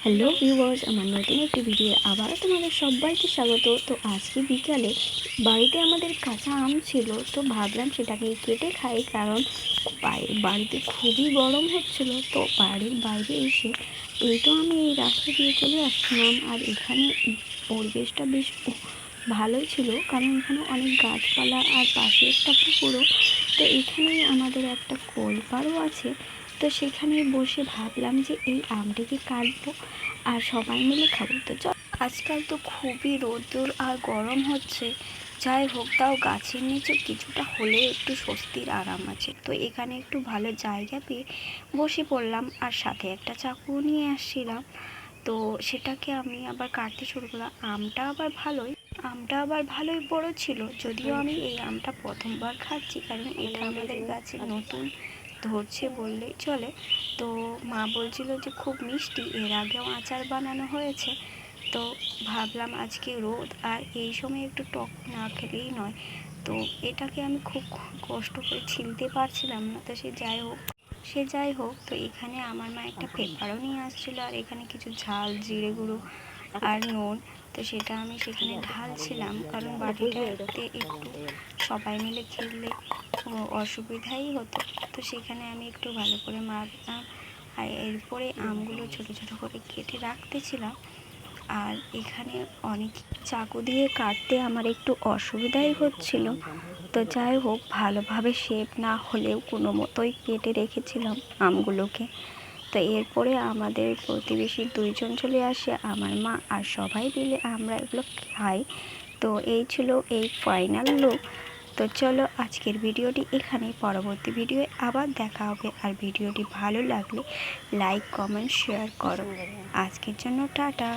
Hello viewers, আমার নতুন একটি ভিডিও আবারও তোমাদের সবাইকে স্বাগত। তো আজকে বিকালে বাড়িতে আমাদের কাঁচা আম ছিল, তো ভাবলাম সেটাকে কেটে খাই, কারণ বাড়িতে খুবই গরম হচ্ছিল। তো বাড়ির বাইরে এসে এই তো আমি এই রাস্তা দিয়ে চলে আসছিলাম, আর এখানে পরিবেশটা বেশ ভালোই ছিল, কারণ এখানে অনেক গাছপালা আর পাশে একটা পুকুরও। তো এখানেই আমাদের একটা কলপাড়ও আছে। তো সেখানে বসে ভাবলাম যে এই আমটিকে কাটবো আর সবাই মিলে খাবো। তো আজকাল তো খুবই রোদ্দুর আর গরম হচ্ছে, যাই হোক তাও গাছের নিচে কিছুটা হলেও একটু স্বস্তির আরাম আছে। তো এখানে একটু ভালো জায়গা পেয়ে বসে পড়লাম, আর সাথে একটা চাকু নিয়ে আসছিলাম। তো সেটাকে আমি আবার কাটতে শুরু করলাম। আমটা আবার ভালোই বড় ছিল, যদিও আমি এই আমটা প্রথমবার খাচ্ছি, কারণ এটা আমাদের গাছে নতুন ধরছে বললেই চলে। তো মা বলছিল যে খুব মিষ্টি, এর আগেও আচার বানানো হয়েছে। তো ভাবলাম আজকে রোদ আর এই সময় একটু টক না খেলেই নয়। তো এটাকে আমি খুব কষ্ট করে ছিলতে পারছিলাম না। তো সে যাই হোক, তো এখানে আমার মা একটা পেপারও নিয়ে আসছিলো, আর এখানে কিছু ঝাল, জিরে গুঁড়ো আর নুন। তো সেটা আমি সেখানে ঢালছিলাম, কারণ বাটিটাতে একটু সবাই মিলে খেলে অসুবিধাই হতো। তো সেখানে আমি একটু ভালো করে মাখলাম, আর এরপরে আমগুলো ছোট ছোট করে কেটে রাখতেছিলাম। আর এখানে অনেক চাকু দিয়ে কাটতে আমার একটু অসুবিধাই হচ্ছিল। তো যাই হোক, ভালোভাবে শেপ না হলেও কোনো মতোই কেটে রেখেছিলাম আমগুলোকে। তো এরপরে আমাদের প্রতিবেশী দুইজন চলে আসে, আমার মা আর সবাই মিলে আমরা এগুলো খাই। তো এই ছিল এই ফাইনাল লুক। তো চলো আজকের ভিডিওটি এখানেই, পরবর্তী ভিডিওয়ে আবার দেখা হবে। আর ভিডিওটি ভালো লাগলে লাইক, কমেন্ট, শেয়ার করো। আজকের জন্য টাটা।